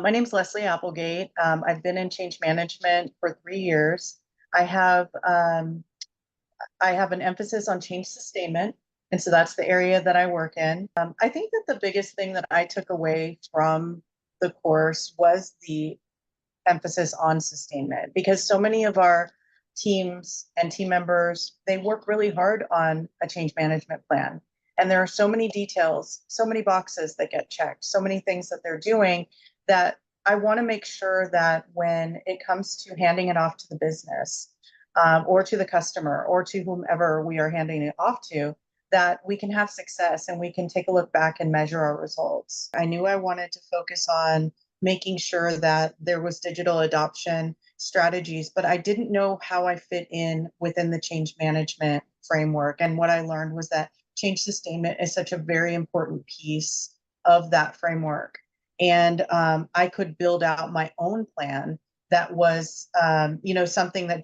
My name's Leslie Applegate. I've been in change management for 3 years. I have um, I have an emphasis on change sustainment, and so that's the area that I work in. I think that the biggest thing that I took away from the course was the emphasis on sustainment, because so many of our teams and team members, they work really hard on a change management plan. And there are so many details, so many boxes that get checked, so many things that they're doing that I want to make sure that when it comes to handing it off to the business, or to the customer or to whomever we are handing it off to, that we can have success and we can take a look back and measure our results. I knew I wanted to focus on making sure that there was digital adoption strategies, but I didn't know how I fit in within the change management framework. And what I learned was that change sustainment is such a very important piece of that framework. And I could build out my own plan that was, something that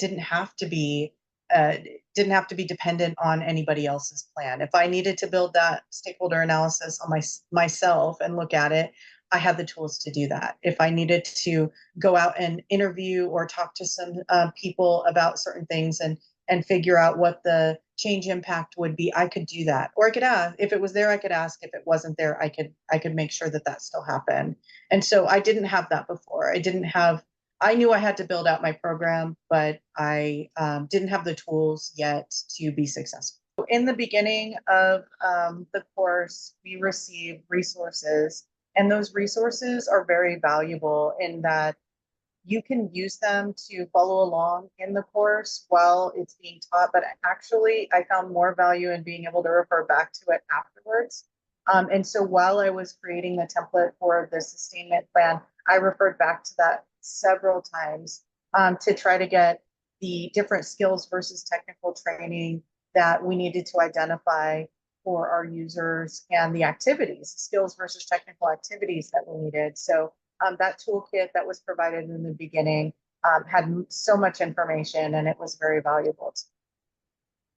uh, didn't have to be dependent on anybody else's plan. If I needed to build that stakeholder analysis on myself and look at it, I had the tools to do that. If I needed to go out and interview or talk to some people about certain things and figure out what the change impact would be, I could do that. Or I could ask if it was there. I could ask if it wasn't there. I could make sure that that still happened. And so I didn't have that before. I knew I had to build out my program, but I didn't have the tools yet to be successful. In the beginning of the course, we receive resources, and those resources are very valuable in that you can use them to follow along in the course while it's being taught. But actually, I found more value in being able to refer back to it afterwards. And so while I was creating the template for the sustainment plan, I referred back to that several times to try to get the different skills versus technical training that we needed to identify for our users, and the activities, skills versus technical activities that we needed. So that toolkit that was provided in the beginning had so much information, and it was very valuable.